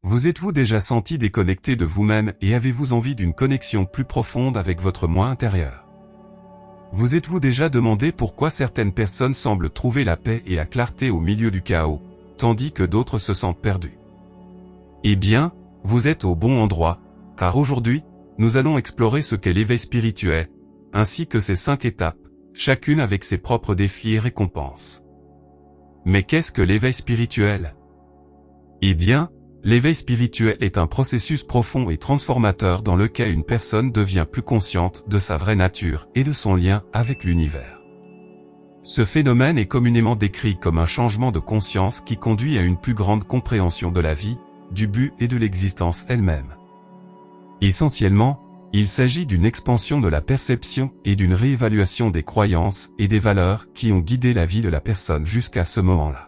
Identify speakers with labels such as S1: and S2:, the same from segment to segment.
S1: Vous êtes-vous déjà senti déconnecté de vous-même et avez-vous envie d'une connexion plus profonde avec votre moi intérieur? Vous êtes-vous déjà demandé pourquoi certaines personnes semblent trouver la paix et la clarté au milieu du chaos, tandis que d'autres se sentent perdus? Eh bien, vous êtes au bon endroit, car aujourd'hui, nous allons explorer ce qu'est l'éveil spirituel, ainsi que ses 5 étapes, chacune avec ses propres défis et récompenses. Mais qu'est-ce que l'éveil spirituel? Eh bien, l'éveil spirituel est un processus profond et transformateur dans lequel une personne devient plus consciente de sa vraie nature et de son lien avec l'univers. Ce phénomène est communément décrit comme un changement de conscience qui conduit à une plus grande compréhension de la vie, du but et de l'existence elle-même. Essentiellement, il s'agit d'une expansion de la perception et d'une réévaluation des croyances et des valeurs qui ont guidé la vie de la personne jusqu'à ce moment-là.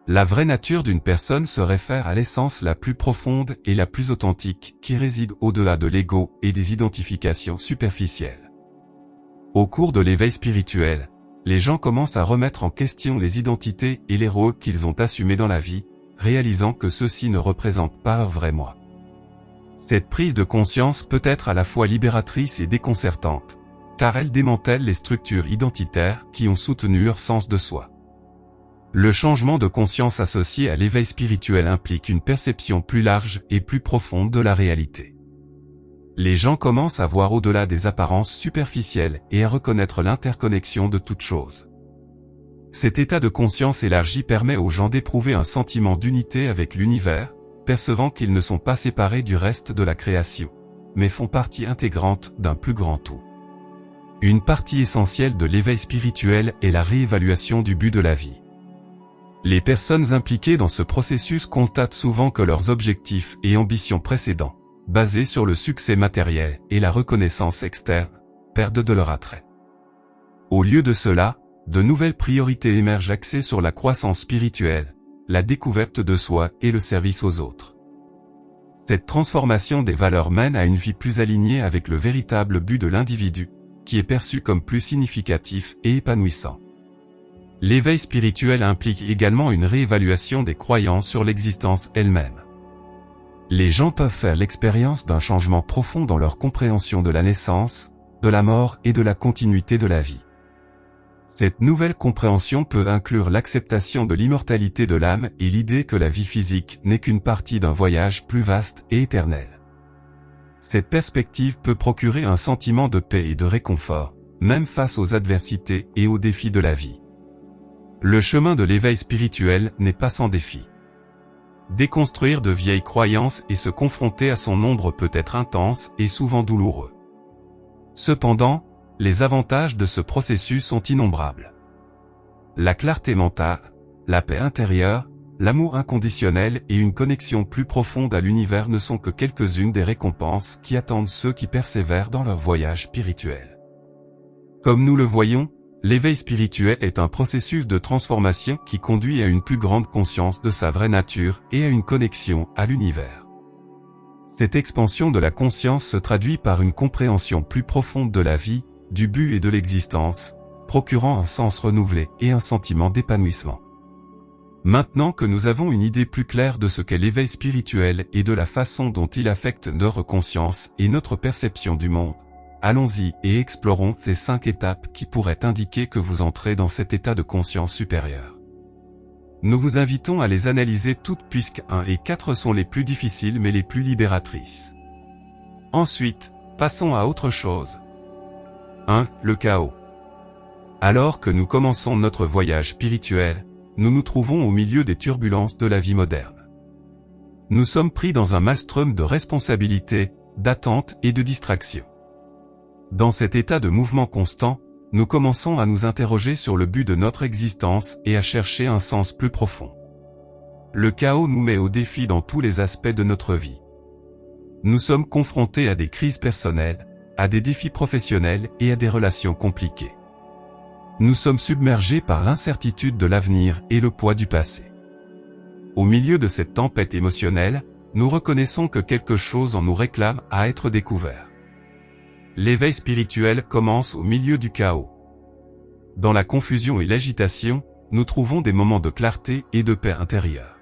S1: La vraie nature d'une personne se réfère à l'essence la plus profonde et la plus authentique qui réside au-delà de l'ego et des identifications superficielles. Au cours de l'éveil spirituel, les gens commencent à remettre en question les identités et les rôles qu'ils ont assumés dans la vie, réalisant que ceux-ci ne représentent pas leur vrai moi. Cette prise de conscience peut être à la fois libératrice et déconcertante, car elle démantèle les structures identitaires qui ont soutenu leur sens de soi. Le changement de conscience associé à l'éveil spirituel implique une perception plus large et plus profonde de la réalité. Les gens commencent à voir au-delà des apparences superficielles et à reconnaître l'interconnexion de toutes choses. Cet état de conscience élargi permet aux gens d'éprouver un sentiment d'unité avec l'univers, percevant qu'ils ne sont pas séparés du reste de la création, mais font partie intégrante d'un plus grand tout. Une partie essentielle de l'éveil spirituel est la réévaluation du but de la vie. Les personnes impliquées dans ce processus constatent souvent que leurs objectifs et ambitions précédents, basés sur le succès matériel et la reconnaissance externe, perdent de leur attrait. Au lieu de cela, de nouvelles priorités émergent axées sur la croissance spirituelle, la découverte de soi et le service aux autres. Cette transformation des valeurs mène à une vie plus alignée avec le véritable but de l'individu, qui est perçu comme plus significatif et épanouissant. L'éveil spirituel implique également une réévaluation des croyances sur l'existence elle-même. Les gens peuvent faire l'expérience d'un changement profond dans leur compréhension de la naissance, de la mort et de la continuité de la vie. Cette nouvelle compréhension peut inclure l'acceptation de l'immortalité de l'âme et l'idée que la vie physique n'est qu'une partie d'un voyage plus vaste et éternel. Cette perspective peut procurer un sentiment de paix et de réconfort, même face aux adversités et aux défis de la vie. Le chemin de l'éveil spirituel n'est pas sans défi. Déconstruire de vieilles croyances et se confronter à son ombre peut être intense et souvent douloureux. Cependant, les avantages de ce processus sont innombrables. La clarté mentale, la paix intérieure, l'amour inconditionnel et une connexion plus profonde à l'univers ne sont que quelques-unes des récompenses qui attendent ceux qui persévèrent dans leur voyage spirituel. Comme nous le voyons, l'éveil spirituel est un processus de transformation qui conduit à une plus grande conscience de sa vraie nature et à une connexion à l'univers. Cette expansion de la conscience se traduit par une compréhension plus profonde de la vie, du but et de l'existence, procurant un sens renouvelé et un sentiment d'épanouissement. Maintenant que nous avons une idée plus claire de ce qu'est l'éveil spirituel et de la façon dont il affecte notre conscience et notre perception du monde, allons-y et explorons ces 5 étapes qui pourraient indiquer que vous entrez dans cet état de conscience supérieure. Nous vous invitons à les analyser toutes puisque 1 et 4 sont les plus difficiles mais les plus libératrices. Ensuite, passons à autre chose. 1. Le chaos. Alors que nous commençons notre voyage spirituel, nous nous trouvons au milieu des turbulences de la vie moderne. Nous sommes pris dans un maelstrom de responsabilités, d'attentes et de distractions. Dans cet état de mouvement constant, nous commençons à nous interroger sur le but de notre existence et à chercher un sens plus profond. Le chaos nous met au défi dans tous les aspects de notre vie. Nous sommes confrontés à des crises personnelles, à des défis professionnels et à des relations compliquées. Nous sommes submergés par l'incertitude de l'avenir et le poids du passé. Au milieu de cette tempête émotionnelle, nous reconnaissons que quelque chose en nous réclame à être découvert. L'éveil spirituel commence au milieu du chaos. Dans la confusion et l'agitation, nous trouvons des moments de clarté et de paix intérieure.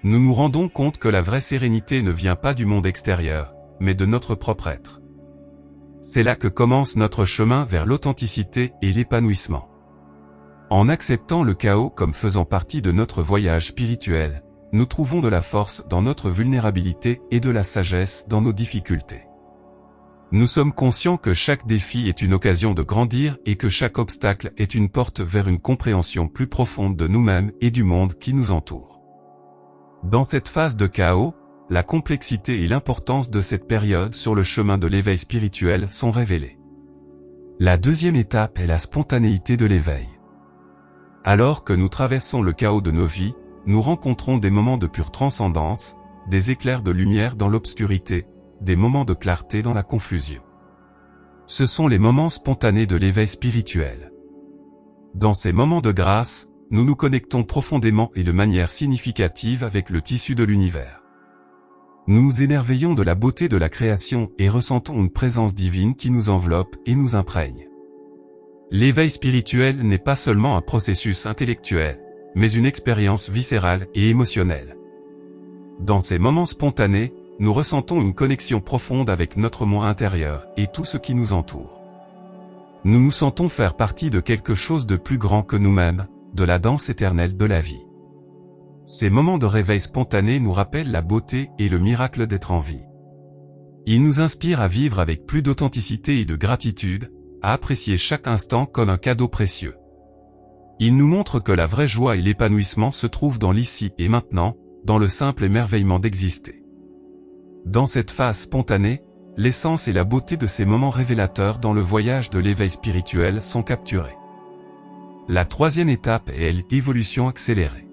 S1: nous nous rendons compte que la vraie sérénité ne vient pas du monde extérieur, mais de notre propre être. C'est là que commence notre chemin vers l'authenticité et l'épanouissement. En acceptant le chaos comme faisant partie de notre voyage spirituel, nous trouvons de la force dans notre vulnérabilité et de la sagesse dans nos difficultés. Nous sommes conscients que chaque défi est une occasion de grandir et que chaque obstacle est une porte vers une compréhension plus profonde de nous-mêmes et du monde qui nous entoure. Dans cette phase de chaos, la complexité et l'importance de cette période sur le chemin de l'éveil spirituel sont révélées. La deuxième étape est la spontanéité de l'éveil. Alors que nous traversons le chaos de nos vies, nous rencontrons des moments de pure transcendance, des éclairs de lumière dans l'obscurité, des moments de clarté dans la confusion. Ce sont les moments spontanés de l'éveil spirituel. Dans ces moments de grâce, nous nous connectons profondément et de manière significative avec le tissu de l'univers. Nous nous émerveillons de la beauté de la création et ressentons une présence divine qui nous enveloppe et nous imprègne. L'éveil spirituel n'est pas seulement un processus intellectuel, mais une expérience viscérale et émotionnelle. Dans ces moments spontanés, nous ressentons une connexion profonde avec notre moi intérieur et tout ce qui nous entoure. Nous nous sentons faire partie de quelque chose de plus grand que nous-mêmes, de la danse éternelle de la vie. Ces moments de réveil spontané nous rappellent la beauté et le miracle d'être en vie. Ils nous inspirent à vivre avec plus d'authenticité et de gratitude, à apprécier chaque instant comme un cadeau précieux. Ils nous montrent que la vraie joie et l'épanouissement se trouvent dans l'ici et maintenant, dans le simple émerveillement d'exister. Dans cette phase spontanée, l'essence et la beauté de ces moments révélateurs dans le voyage de l'éveil spirituel sont capturés. La troisième étape est l'évolution accélérée.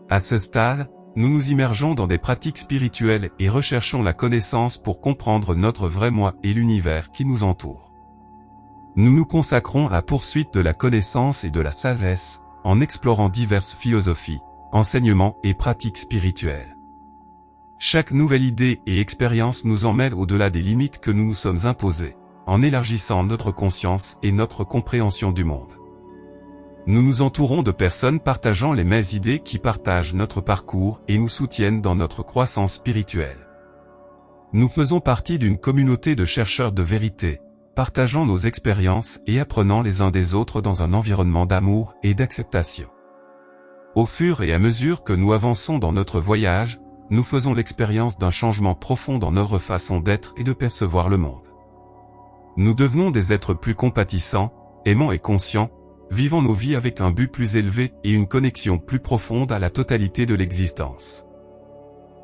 S1: À ce stade, nous nous immergeons dans des pratiques spirituelles et recherchons la connaissance pour comprendre notre vrai moi et l'univers qui nous entoure. Nous nous consacrons à la poursuite de la connaissance et de la sagesse, en explorant diverses philosophies, enseignements et pratiques spirituelles. Chaque nouvelle idée et expérience nous emmène au-delà des limites que nous nous sommes imposées, en élargissant notre conscience et notre compréhension du monde. Nous nous entourons de personnes partageant les mêmes idées qui partagent notre parcours et nous soutiennent dans notre croissance spirituelle. Nous faisons partie d'une communauté de chercheurs de vérité, partageant nos expériences et apprenant les uns des autres dans un environnement d'amour et d'acceptation. Au fur et à mesure que nous avançons dans notre voyage, nous faisons l'expérience d'un changement profond dans notre façon d'être et de percevoir le monde. Nous devenons des êtres plus compatissants, aimants et conscients, vivant nos vies avec un but plus élevé et une connexion plus profonde à la totalité de l'existence.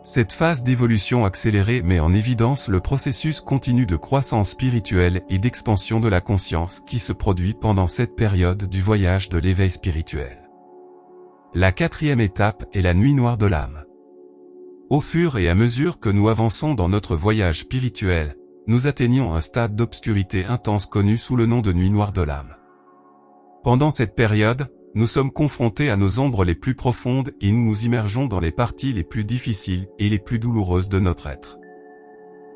S1: Cette phase d'évolution accélérée met en évidence le processus continu de croissance spirituelle et d'expansion de la conscience qui se produit pendant cette période du voyage de l'éveil spirituel. La quatrième étape est la nuit noire de l'âme. Au fur et à mesure que nous avançons dans notre voyage spirituel, nous atteignons un stade d'obscurité intense connu sous le nom de nuit noire de l'âme. Pendant cette période, nous sommes confrontés à nos ombres les plus profondes et nous nous immergeons dans les parties les plus difficiles et les plus douloureuses de notre être.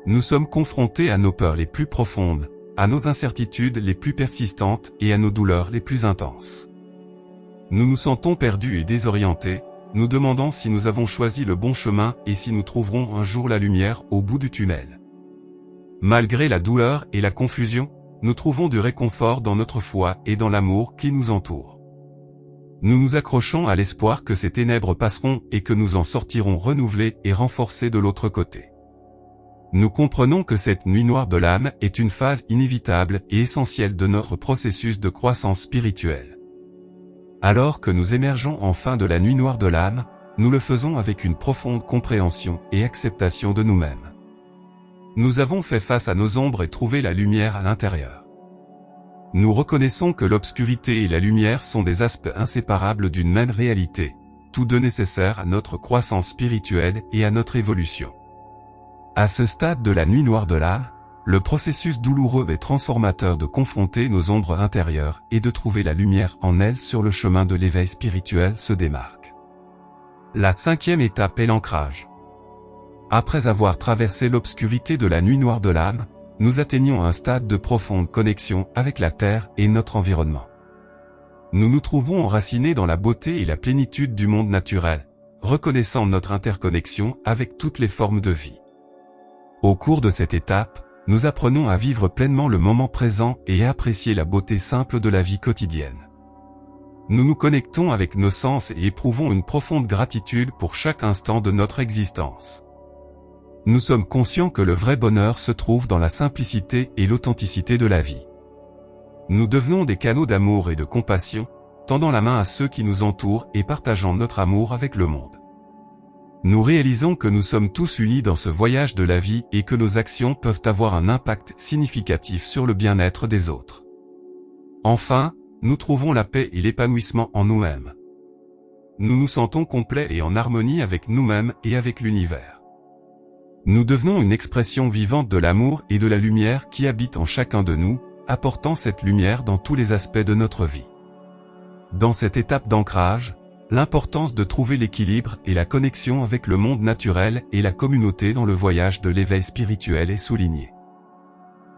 S1: Nous sommes confrontés à nos peurs les plus profondes, à nos incertitudes les plus persistantes et à nos douleurs les plus intenses. Nous nous sentons perdus et désorientés, nous demandant si nous avons choisi le bon chemin et si nous trouverons un jour la lumière au bout du tunnel. Malgré la douleur et la confusion, nous trouvons du réconfort dans notre foi et dans l'amour qui nous entoure. Nous nous accrochons à l'espoir que ces ténèbres passeront et que nous en sortirons renouvelés et renforcés de l'autre côté. Nous comprenons que cette nuit noire de l'âme est une phase inévitable et essentielle de notre processus de croissance spirituelle. Alors que nous émergeons enfin de la nuit noire de l'âme, nous le faisons avec une profonde compréhension et acceptation de nous-mêmes. Nous avons fait face à nos ombres et trouvé la lumière à l'intérieur. Nous reconnaissons que l'obscurité et la lumière sont des aspects inséparables d'une même réalité, tous deux nécessaires à notre croissance spirituelle et à notre évolution. À ce stade de la nuit noire de l'âme, le processus douloureux et transformateur de confronter nos ombres intérieures et de trouver la lumière en elles sur le chemin de l'éveil spirituel se démarque. La cinquième étape est l'ancrage. Après avoir traversé l'obscurité de la nuit noire de l'âme, nous atteignons un stade de profonde connexion avec la Terre et notre environnement. Nous nous trouvons enracinés dans la beauté et la plénitude du monde naturel, reconnaissant notre interconnexion avec toutes les formes de vie. Au cours de cette étape, nous apprenons à vivre pleinement le moment présent et à apprécier la beauté simple de la vie quotidienne. Nous nous connectons avec nos sens et éprouvons une profonde gratitude pour chaque instant de notre existence. Nous sommes conscients que le vrai bonheur se trouve dans la simplicité et l'authenticité de la vie. Nous devenons des canaux d'amour et de compassion, tendant la main à ceux qui nous entourent et partageant notre amour avec le monde. Nous réalisons que nous sommes tous unis dans ce voyage de la vie et que nos actions peuvent avoir un impact significatif sur le bien-être des autres. Enfin, nous trouvons la paix et l'épanouissement en nous-mêmes. Nous nous sentons complets et en harmonie avec nous-mêmes et avec l'univers. Nous devenons une expression vivante de l'amour et de la lumière qui habite en chacun de nous, apportant cette lumière dans tous les aspects de notre vie. Dans cette étape d'ancrage, l'importance de trouver l'équilibre et la connexion avec le monde naturel et la communauté dans le voyage de l'éveil spirituel est soulignée.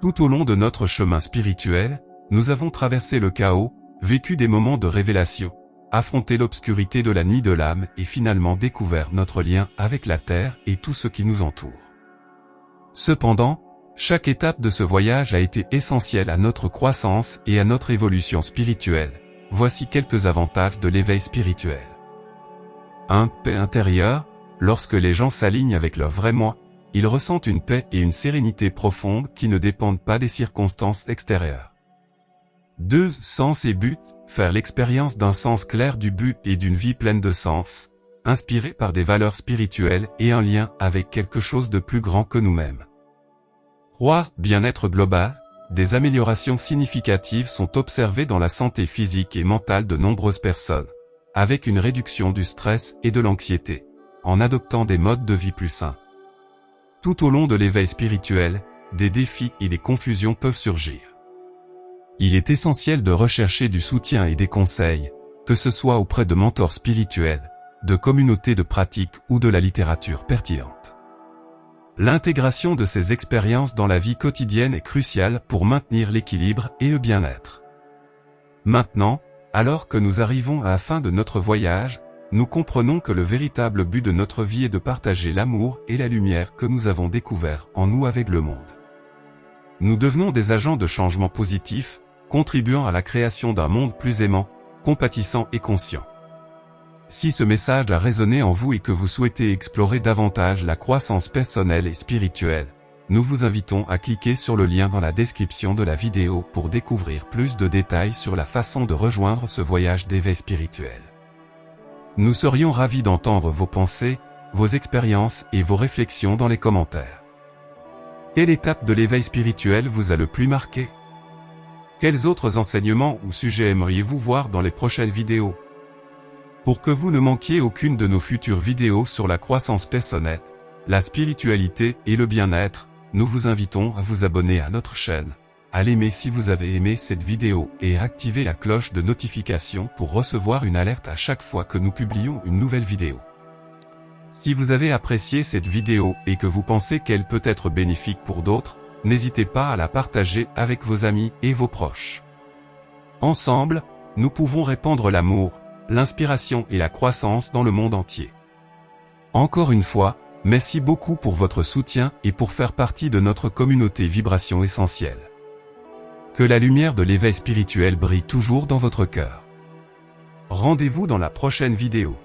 S1: Tout au long de notre chemin spirituel, nous avons traversé le chaos, vécu des moments de révélation, affronté l'obscurité de la nuit de l'âme et finalement découvert notre lien avec la Terre et tout ce qui nous entoure. Cependant, chaque étape de ce voyage a été essentielle à notre croissance et à notre évolution spirituelle. Voici quelques avantages de l'éveil spirituel. 1. Paix intérieure. Lorsque les gens s'alignent avec leur vrai moi, ils ressentent une paix et une sérénité profonde qui ne dépendent pas des circonstances extérieures. 2. Sens et but. Faire l'expérience d'un sens clair du but et d'une vie pleine de sens, inspirée par des valeurs spirituelles et un lien avec quelque chose de plus grand que nous-mêmes. 3. Bien-être global. Des améliorations significatives sont observées dans la santé physique et mentale de nombreuses personnes, avec une réduction du stress et de l'anxiété, en adoptant des modes de vie plus sains. Tout au long de l'éveil spirituel, des défis et des confusions peuvent surgir. Il est essentiel de rechercher du soutien et des conseils, que ce soit auprès de mentors spirituels, de communautés de pratique ou de la littérature pertinente. L'intégration de ces expériences dans la vie quotidienne est cruciale pour maintenir l'équilibre et le bien-être. Maintenant, alors que nous arrivons à la fin de notre voyage, nous comprenons que le véritable but de notre vie est de partager l'amour et la lumière que nous avons découvert en nous avec le monde. Nous devenons des agents de changement positif, contribuant à la création d'un monde plus aimant, compatissant et conscient. Si ce message a résonné en vous et que vous souhaitez explorer davantage la croissance personnelle et spirituelle, nous vous invitons à cliquer sur le lien dans la description de la vidéo pour découvrir plus de détails sur la façon de rejoindre ce voyage d'éveil spirituel. Nous serions ravis d'entendre vos pensées, vos expériences et vos réflexions dans les commentaires. Quelle étape de l'éveil spirituel vous a le plus marqué ? Quels autres enseignements ou sujets aimeriez-vous voir dans les prochaines vidéos ? Pour que vous ne manquiez aucune de nos futures vidéos sur la croissance personnelle, la spiritualité et le bien-être, nous vous invitons à vous abonner à notre chaîne, à l'aimer si vous avez aimé cette vidéo et à activer la cloche de notification pour recevoir une alerte à chaque fois que nous publions une nouvelle vidéo. Si vous avez apprécié cette vidéo et que vous pensez qu'elle peut être bénéfique pour d'autres, n'hésitez pas à la partager avec vos amis et vos proches. Ensemble, nous pouvons répandre l'amour, l'inspiration et la croissance dans le monde entier. Encore une fois, merci beaucoup pour votre soutien et pour faire partie de notre communauté Vibration Essentielle. Que la lumière de l'éveil spirituel brille toujours dans votre cœur. Rendez-vous dans la prochaine vidéo.